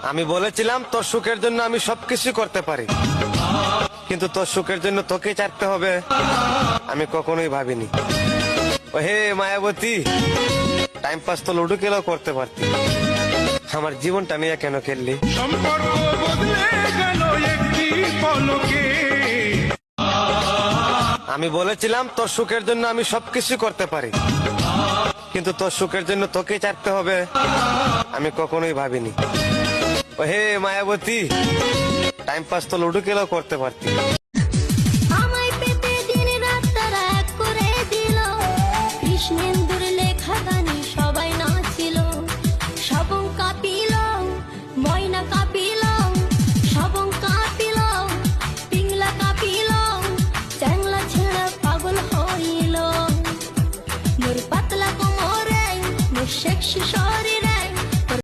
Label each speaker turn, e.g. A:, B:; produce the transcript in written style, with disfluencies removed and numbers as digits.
A: আমি বলেছিলাম তোর সুখের জন্য আমি সবকিছু করতে পারি, কিন্তু তোর সুখের জন্য তোকে চাইতে হবে আমি কখনোই ভাবিনি। ও হে মায়াবতী, টাইম পাস তো লুডো খেলেও করতে পারতি, আমার জীবনটা নিয়ে কেন খেললি?
B: সম্পর্ক বদলে গেল একটি পলকে।
A: আমি বলেছিলাম তোর সুখের জন্য আমি সবকিছু করতে পারি, কিন্তু তোর সুখের জন্য তোকে চাইতে হবে আমি কখনোই ভাবিনি। ও হে মায়াবতী, টাইম পাস তো লুডো খেলেও করতে পারতি।